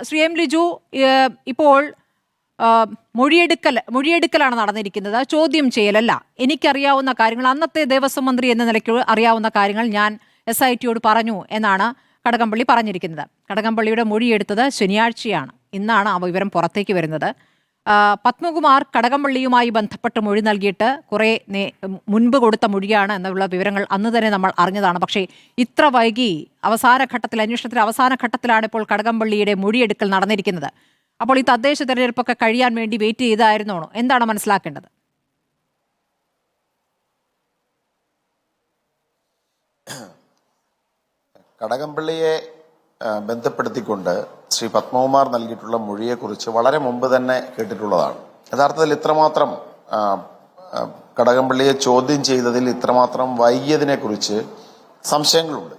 Shri M Liju, ഇപ്പോൾ മൊഴിയെടുക്കലാണ് നടന്നിരിക്കുന്നത്, ചോദ്യം ചെയ്യലല്ല. എനിക്കറിയാവുന്ന കാര്യങ്ങൾ, അന്നത്തെ ദേവസ്വം മന്ത്രി എന്ന നിലയ്ക്ക് അറിയാവുന്ന കാര്യങ്ങൾ ഞാൻ SITയോട് പറഞ്ഞു എന്നാണ് കടകംപള്ളി പറഞ്ഞിരിക്കുന്നത്. കടകംപള്ളിയുടെ മൊഴിയെടുത്തത് ശനിയാഴ്ചയാണ്. ഇന്നാണ് ആ വിവരം പുറത്തേക്ക് വരുന്നത്. പത്മകുമാർ കടകംപള്ളിയുമായി ബന്ധപ്പെട്ട് മൊഴി നൽകിയിട്ട് കുറെ മുൻപ് കൊടുത്ത മൊഴിയാണ് എന്നുള്ള വിവരങ്ങൾ അന്ന് തന്നെ നമ്മൾ അറിഞ്ഞതാണ്. പക്ഷേ ഇത്ര വൈകി അന്വേഷണത്തിലെ അവസാന ഘട്ടത്തിലാണ് ഇപ്പോൾ കടകംപള്ളിയുടെ മൊഴിയെടുക്കൽ നടന്നിരിക്കുന്നത്. അപ്പോൾ ഈ തദ്ദേശ തെരഞ്ഞെടുപ്പൊക്കെ കഴിയാൻ വേണ്ടി വെയിറ്റ് ചെയ്തായിരുന്നോ? എന്താണ് മനസ്സിലാക്കേണ്ടത്? കടകംപള്ളിയെ ബന്ധപ്പെടുത്തിക്കൊണ്ട് ശ്രീ പത്മകുമാർ നൽകിയിട്ടുള്ള മൊഴിയെക്കുറിച്ച് വളരെ മുമ്പ് തന്നെ കേട്ടിട്ടുള്ളതാണ്. യഥാർത്ഥത്തിൽ ഇത്രമാത്രം കടകംപള്ളിയെ ചോദ്യം ചെയ്തതിൽ ഇത്രമാത്രം വൈകിയതിനെ കുറിച്ച് സംശയങ്ങളുണ്ട്.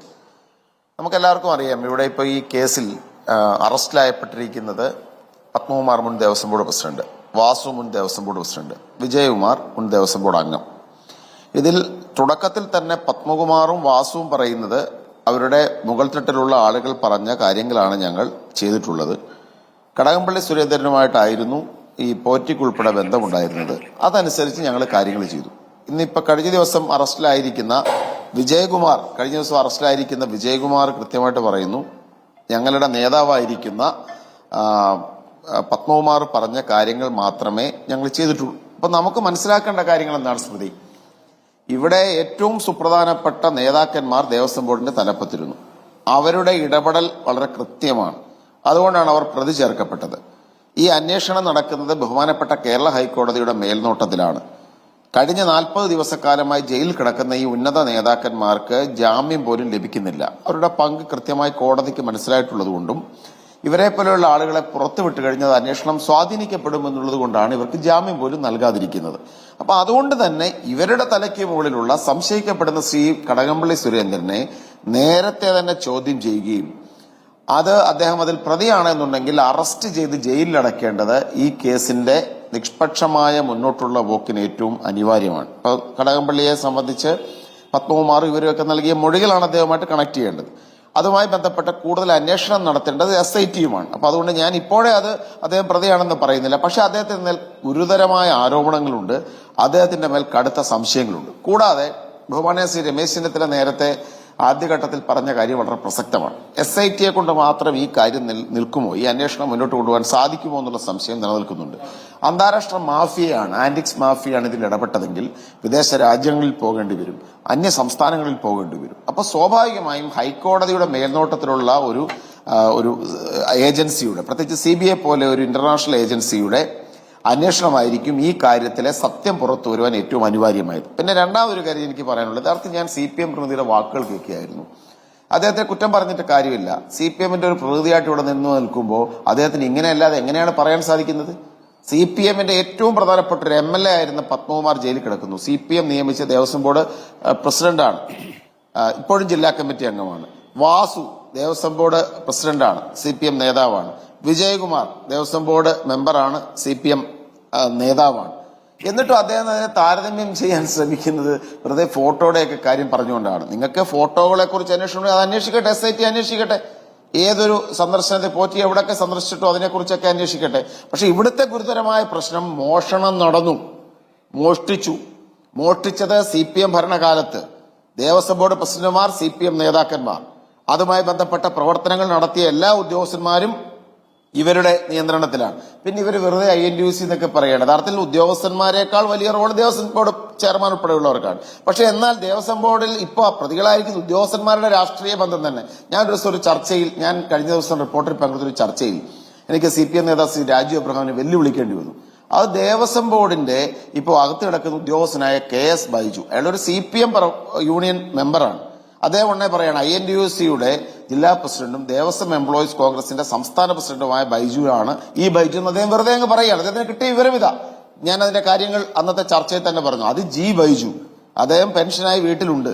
നമുക്കെല്ലാവർക്കും അറിയാം, ഇവിടെ ഇപ്പോൾ ഈ കേസിൽ അറസ്റ്റിലായപ്പെട്ടിരിക്കുന്നത് പത്മകുമാർ മുൻ ദേവസ്വം ബോർഡ് പ്രസിഡന്റ്, വാസു മുൻ ദേവസ്വം ബോർഡ് പ്രസിഡന്റ്, വിജയകുമാർ മുൻ ദേവസ്വം ബോർഡ് അംഗം. ഇതിൽ തുടക്കത്തിൽ തന്നെ പത്മകുമാറും വാസുവും പറയുന്നത് അവരുടെ മുകൾ തട്ടിലുള്ള ആളുകൾ പറഞ്ഞ കാര്യങ്ങളാണ് ഞങ്ങൾ ചെയ്തിട്ടുള്ളത്. കടകംപള്ളി സുരേന്ദ്രനുമായിട്ടായിരുന്നു ഈ പോറ്റിക്കുൾപ്പെടെ ബന്ധമുണ്ടായിരുന്നത്. അതനുസരിച്ച് ഞങ്ങൾ കാര്യങ്ങൾ ചെയ്തു. ഇന്നിപ്പോൾ കഴിഞ്ഞ ദിവസം അറസ്റ്റിലായിരിക്കുന്ന വിജയകുമാർ കൃത്യമായിട്ട് പറയുന്നു, ഞങ്ങളുടെ നേതാവായിരിക്കുന്ന പത്മകുമാർ പറഞ്ഞ കാര്യങ്ങൾ മാത്രമേ ഞങ്ങൾ ചെയ്തിട്ടുള്ളൂ. അപ്പൊ നമുക്ക് മനസ്സിലാക്കേണ്ട കാര്യങ്ങൾ എന്താണ് സ്മൃതി? ഇവിടെ ഏറ്റവും സുപ്രധാനപ്പെട്ട നേതാക്കന്മാർ ദേവസ്വം ബോർഡിന്റെ തലപ്പത്തിരുന്നു. അവരുടെ ഇടപെടൽ വളരെ കൃത്യമാണ്. അതുകൊണ്ടാണ് അവർ പ്രതി ചേർക്കപ്പെട്ടത്. ഈ അന്വേഷണം നടക്കുന്നത് ബഹുമാനപ്പെട്ട കേരള ഹൈക്കോടതിയുടെ മേൽനോട്ടത്തിലാണ്. കഴിഞ്ഞ 40 ദിവസക്കാലമായി ജയിലിൽ കിടക്കുന്ന ഈ ഉന്നത നേതാക്കന്മാർക്ക് ജാമ്യം പോലും ലഭിക്കുന്നില്ല. അവരുടെ പങ്ക് കൃത്യമായി കോടതിക്ക് മനസ്സിലായിട്ടുള്ളതുകൊണ്ടും ഇവരെ പോലെയുള്ള ആളുകളെ പുറത്തുവിട്ട് കഴിഞ്ഞത് അന്വേഷണം സ്വാധീനിക്കപ്പെടുമെന്നുള്ളത് കൊണ്ടാണ് ഇവർക്ക് ജാമ്യം പോലും നൽകാതിരിക്കുന്നത്. അപ്പൊ അതുകൊണ്ട് തന്നെ ഇവരുടെ തലയ്ക്ക് മുകളിലുള്ള സംശയിക്കപ്പെടുന്ന ശ്രീ കടകംപള്ളി സുരേന്ദ്രനെ നേരത്തെ തന്നെ ചോദ്യം ചെയ്യുകയും അദ്ദേഹം അതിൽ പ്രതിയാണെന്നുണ്ടെങ്കിൽ അറസ്റ്റ് ചെയ്ത് ജയിലിലടക്കേണ്ടത് ഈ കേസിന്റെ നിഷ്പക്ഷമായ മുന്നോട്ടുള്ള പോക്കിന് ഏറ്റവും അനിവാര്യമാണ്. ഇപ്പൊ കടകംപള്ളിയെ സംബന്ധിച്ച് പത്മകുമാർ ഇവരൊക്കെ നൽകിയ മൊഴികളാണ് അദ്ദേഹമായിട്ട് കണക്ട് ചെയ്യേണ്ടത്. അതുമായി ബന്ധപ്പെട്ട കൂടുതൽ അന്വേഷണം നടത്തേണ്ടത് SITയുമാണ്. അപ്പൊ അതുകൊണ്ട് ഞാൻ ഇപ്പോഴേ അദ്ദേഹം പ്രതിയാണെന്ന് പറയുന്നില്ല. പക്ഷെ അദ്ദേഹത്തിന് മേൽ ഗുരുതരമായ ആരോപണങ്ങളുണ്ട്, അദ്ദേഹത്തിന്റെ മേൽ കടുത്ത സംശയങ്ങളുണ്ട്. കൂടാതെ ബഹുമാന്യ ശ്രീ രമേശ് ചെന്നിത്തല നേരത്തെ ആദ്യഘട്ടത്തിൽ പറഞ്ഞ കാര്യം വളരെ പ്രസക്തമാണ്. SITയെ കൊണ്ട് മാത്രം ഈ കാര്യം നിൽക്കുമോ, ഈ അന്വേഷണം മുന്നോട്ട് കൊണ്ടുപോകാൻ സാധിക്കുമോ എന്നുള്ള സംശയം നിലനിൽക്കുന്നുണ്ട്. അന്താരാഷ്ട്ര മാഫിയയാണ്, ആന്റിക്സ് മാഫിയയാണ് ഇതിൽ ഇടപെട്ടതെങ്കിൽ വിദേശ രാജ്യങ്ങളിൽ പോകേണ്ടി വരും, അന്യ സംസ്ഥാനങ്ങളിൽ പോകേണ്ടി വരും. അപ്പൊ സ്വാഭാവികമായും ഹൈക്കോടതിയുടെ മേൽനോട്ടത്തിലുള്ള ഒരു ഏജൻസിയുടെ, പ്രത്യേകിച്ച് CBI പോലെ ഒരു ഇന്റർനാഷണൽ ഏജൻസിയുടെ അന്വേഷണമായിരിക്കും ഈ കാര്യത്തിലെ സത്യം പുറത്തു വരുവാൻ ഏറ്റവും അനിവാര്യമായത്. പിന്നെ രണ്ടാമതൊരു കാര്യം എനിക്ക് പറയാനുള്ളത്, യഥാർത്ഥം ഞാൻ CPM പ്രതിനിധിയുടെ വാക്കുകൾ കേൾക്കുകയായിരുന്നു. അദ്ദേഹത്തെ കുറ്റം പറഞ്ഞിട്ട് കാര്യമില്ല. CPMന്റെ ഒരു പ്രതിനിധിയായിട്ട് ഇവിടെ നിൽക്കുമ്പോൾ അദ്ദേഹത്തിന് ഇങ്ങനെയല്ലാതെ എങ്ങനെയാണ് പറയാൻ സാധിക്കുന്നത്? CPMന്റെ ഏറ്റവും പ്രധാനപ്പെട്ട ഒരു MLA ആയിരുന്ന പത്മകുമാർ ജയിലിൽ കിടക്കുന്നു. CPM നിയമിച്ച ദേവസ്വം ബോർഡ് പ്രസിഡന്റാണ്, ഇപ്പോഴും ജില്ലാ കമ്മിറ്റി അംഗമാണ്. വാസു ദേവസ്വം ബോർഡ് പ്രസിഡന്റാണ്, CPM നേതാവാണ്. വിജയകുമാർ ദേവസ്വം ബോർഡ് മെമ്പറാണ്, CPM നേതാവാണ്. എന്നിട്ടും അദ്ദേഹം അതിനെ താരതമ്യം ചെയ്യാൻ ശ്രമിക്കുന്നത് വെറുതെ ഫോട്ടോയുടെയൊക്കെ കാര്യം പറഞ്ഞുകൊണ്ടാണ്. നിങ്ങൾക്ക് ഫോട്ടോകളെ കുറിച്ച് അന്വേഷണം, അത് അന്വേഷിക്കട്ടെ, SIT അന്വേഷിക്കട്ടെ. ഏതൊരു സന്ദർശനത്തെ പോറ്റി എവിടെയൊക്കെ സന്ദർശിച്ചിട്ടോ അതിനെക്കുറിച്ചൊക്കെ അന്വേഷിക്കട്ടെ. പക്ഷെ ഇവിടുത്തെ ഗുരുതരമായ പ്രശ്നം മോഷണം നടന്നു, മോഷ്ടിച്ചത് CPM ഭരണകാലത്ത് ദേവസ്വം ബോർഡ് പ്രസിഡന്റുമാർ, CPM നേതാക്കന്മാർ, അതുമായി ബന്ധപ്പെട്ട പ്രവർത്തനങ്ങൾ നടത്തിയ എല്ലാ ഉദ്യോഗസ്ഥന്മാരും ഇവരുടെ നിയന്ത്രണത്തിലാണ്. പിന്നെ ഇവർ വെറുതെ INTUC എന്നൊക്കെ പറയണം. യഥാർത്ഥത്തിൽ ഉദ്യോഗസ്ഥന്മാരെക്കാൾ വലിയ റോൾ ദേവസ്വം ബോർഡ് ചെയർമാൻ ഉൾപ്പെടെയുള്ളവർക്കാണ്. പക്ഷെ എന്നാൽ ദേവസ്വം ബോർഡിൽ ഇപ്പോൾ പ്രതികളായിരിക്കുന്ന ഉദ്യോഗസ്ഥന്മാരുടെ രാഷ്ട്രീയ ബന്ധം തന്നെ. ഒരു ചർച്ചയിൽ, ഞാൻ കഴിഞ്ഞ ദിവസം റിപ്പോർട്ടിൽ പങ്കെടുത്തൊരു ചർച്ചയിൽ എനിക്ക് CPM നേതാവ് ശ്രീ രാജു അബ്രഹാമിനെ വെല്ലുവിളിക്കേണ്ടി വന്നു. അത് ദേവസ്വം ബോർഡിന്റെ ഇപ്പോൾ അകത്ത് കിടക്കുന്ന ഉദ്യോഗസ്ഥനായ KS ബൈജു, അയാളൊരു CPM യൂണിയൻ മെമ്പറാണ്. അദ്ദേഹം ഉടനെ പറയാണ്, INTUCയുടെ ജില്ലാ പ്രസിഡന്റും ദേവസ്വം എംപ്ലോയീസ് കോൺഗ്രസിന്റെ സംസ്ഥാന പ്രസിഡന്റുമായ ബൈജു ആണ് ഈ ബൈജു എന്ന് അദ്ദേഹം വെറുതെ അങ്ങ് പറയുകയാണ്. അദ്ദേഹത്തിന് കിട്ടിയ വിവരമിതാ. ഞാൻ അതിന്റെ കാര്യങ്ങൾ അന്നത്തെ ചർച്ചയിൽ തന്നെ പറഞ്ഞു. അത് G ബൈജു, അദ്ദേഹം പെൻഷനായി വീട്ടിലുണ്ട്,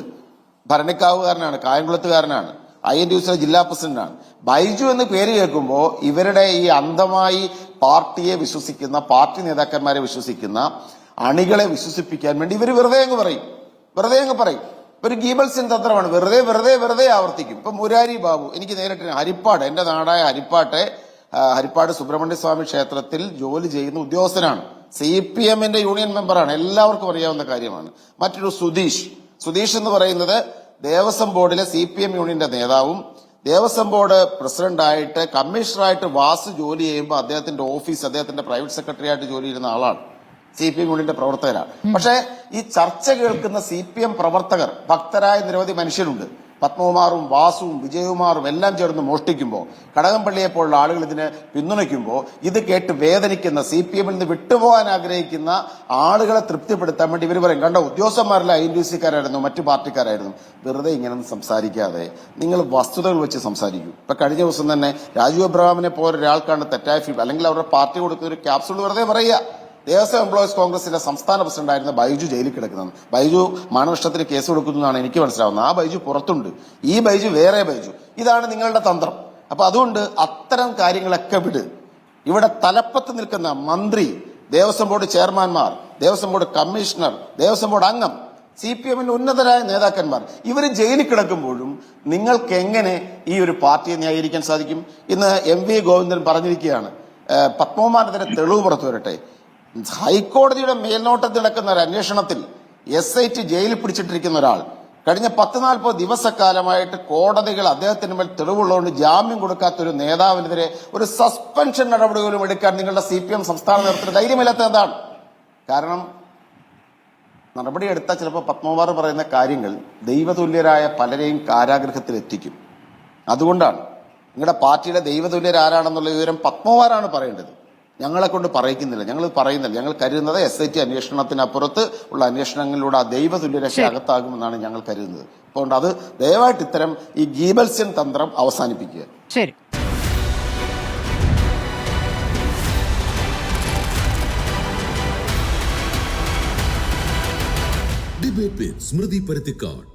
ഭരണിക്കാവുകാരനാണ്, കായംകുളത്തുകാരനാണ്, INTUCയുടെ ജില്ലാ പ്രസിഡന്റാണ്. ബൈജു എന്ന് പേര് കേൾക്കുമ്പോൾ ഇവരുടെ ഈ അന്ധമായി പാർട്ടിയെ വിശ്വസിക്കുന്ന, പാർട്ടി നേതാക്കന്മാരെ വിശ്വസിക്കുന്ന അണികളെ വിശ്വസിപ്പിക്കാൻ വേണ്ടി ഇവർ വെറുതെ അങ്ങ് പറയും. ഒരു ഗീബൽസിൻ തന്ത്രമാണ്. വെറുതെ ആവർത്തിക്കും. ഇപ്പൊ മുരാരി ബാബു, എനിക്ക് നേരിട്ട് ഹരിപ്പാട്, എന്റെ നാടായ ഹരിപ്പാട്ടെ ഹരിപ്പാട് സുബ്രഹ്മണ്യ സ്വാമി ക്ഷേത്രത്തിൽ ജോലി ചെയ്യുന്ന ഉദ്യോഗസ്ഥനാണ്. CPM-ന്റെ യൂണിയൻ മെമ്പറാണ്. എല്ലാവർക്കും അറിയാവുന്ന കാര്യമാണ്. മറ്റൊരു സുധീഷ് എന്ന് പറയുന്നത് ദേവസ്വം ബോർഡിലെ CPM യൂണിയന്റെ നേതാവും ദേവസ്വം ബോർഡ് പ്രസിഡന്റായിട്ട് കമ്മീഷണറായിട്ട് വാസു ജോലി ചെയ്യുമ്പോൾ അദ്ദേഹത്തിന്റെ ഓഫീസ് അദ്ദേഹത്തിന്റെ പ്രൈവറ്റ് സെക്രട്ടറി ആയിട്ട് ജോലി ചെയ്യുന്ന ആളാണ്. CPM യൂണിയന്റെ പ്രവർത്തകരാണ്. പക്ഷേ ഈ ചർച്ച കേൾക്കുന്ന CPM പ്രവർത്തകർ ഭക്തരായ നിരവധി മനുഷ്യരുണ്ട്. പത്മകുമാറും വാസുവും വിജയകുമാറും എല്ലാം ചേർന്ന് മോഷ്ടിക്കുമ്പോൾ കടകംപള്ളിയെ പോലുള്ള ആളുകൾ ഇതിനെ പിന്തുണയ്ക്കുമ്പോൾ ഇത് കേട്ട് വേദനിക്കുന്ന CPM-ൽ നിന്ന് വിട്ടുപോകാൻ ആഗ്രഹിക്കുന്ന ആളുകളെ തൃപ്തിപ്പെടുത്താൻ വേണ്ടി ഇവർ പറയും, കണ്ടോ ഉദ്യോഗസ്ഥന്മാരിലെ INDC-കാരായിരുന്നു, മറ്റു പാർട്ടിക്കാരായിരുന്നു. വെറുതെ ഇങ്ങനെ സംസാരിക്കാതെ നിങ്ങൾ വസ്തുതകൾ വെച്ച് സംസാരിക്കൂ. ഇപ്പൊ കഴിഞ്ഞ ദിവസം തന്നെ രാജു അബ്രഹാമിനെ പോലെ ഒരാൾക്കാണ് തെറ്റായ ഫീൽ അല്ലെങ്കിൽ അവരുടെ പാർട്ടി കൊടുക്കുന്ന ഒരു ക്യാപ്സൂൾ വെറുതെ പറയുക. ദേവസ്വം എംപ്ലോയീസ് കോൺഗ്രസിന്റെ സംസ്ഥാന പ്രസിഡന്റായിരുന്ന ബൈജു ജയിലിൽ കിടക്കുന്നത്. ബൈജു മാനനഷ്ടത്തിന് കേസ് കൊടുക്കുന്നതാണ് എനിക്ക് മനസ്സിലാവുന്നത്. ആ ബൈജു പുറത്തുണ്ട്, ഈ ബൈജു വേറെ ബൈജു. ഇതാണ് നിങ്ങളുടെ തന്ത്രം. അപ്പൊ അതുകൊണ്ട് അത്തരം കാര്യങ്ങളൊക്കെ വിട്. ഇവിടെ തലപ്പത്ത് നിൽക്കുന്ന മന്ത്രി, ദേവസ്വം ബോർഡ് ചെയർമാൻമാർ, Devaswom board commissioner, Devaswom board അംഗം, CPM-ന്റെ ഉന്നതരായ നേതാക്കന്മാർ ഇവർ ജയിലിൽ കിടക്കുമ്പോഴും നിങ്ങൾക്ക് എങ്ങനെ ഈ ഒരു പാർട്ടിയെ ന്യായീകരിക്കാൻ സാധിക്കും? ഇന്ന് MV ഗോവിന്ദൻ പറഞ്ഞിരിക്കുകയാണ്, പത്മകുമാറിനെതിരെ തെളിവ് പുറത്തു വരട്ടെ. ഹൈക്കോടതിയുടെ മേൽനോട്ടത്തിൽ നടക്കുന്ന ഒരു അന്വേഷണത്തിൽ SIT ജയിലിൽ പിടിച്ചിട്ടിരിക്കുന്ന ഒരാൾ കഴിഞ്ഞ 10-40 ദിവസക്കാലമായിട്ട് കോടതികൾ അദ്ദേഹത്തിന് മേൽ തെളിവുള്ളതുകൊണ്ട് ജാമ്യം കൊടുക്കാത്തൊരു നേതാവിനെതിരെ ഒരു സസ്പെൻഷൻ നടപടികളും എടുക്കാൻ നിങ്ങളുടെ CPM സംസ്ഥാന നേതൃത്വത്തിന് ധൈര്യമില്ലാത്ത എന്താണ്? കാരണം നടപടിയെടുത്താൽ ചിലപ്പോൾ പത്മകുമാർ പറയുന്ന കാര്യങ്ങൾ ദൈവതുല്യരായ പലരെയും കാരാഗൃഹത്തിൽ എത്തിക്കും. അതുകൊണ്ടാണ് നിങ്ങളുടെ പാർട്ടിയുടെ ദൈവതുല്യരാരാണെന്നുള്ള വിവരം പത്മകുമാറാണ് പറയേണ്ടത്. ഞങ്ങളെ കൊണ്ട് പറയിക്കുന്നില്ല, ഞങ്ങൾ പറയുന്നില്ല. ഞങ്ങൾ കരുതുന്നത് SIT അന്വേഷണത്തിനപ്പുറത്ത് ഉള്ള അന്വേഷണങ്ങളിലൂടെ ആ ദൈവതുല്യരൊക്കെ അകത്താകുമെന്നാണ് ഞങ്ങൾ കരുതുന്നത്. അതുകൊണ്ട് അത് ദയവായിട്ട് ഇത്തരം ഈ ഗീബൽസ്യൻ തന്ത്രം അവസാനിപ്പിക്കുക. ശരി. ഡിബേറ്റ് വിത്ത് സ്മൃതി പരുത്തിക്കാട്.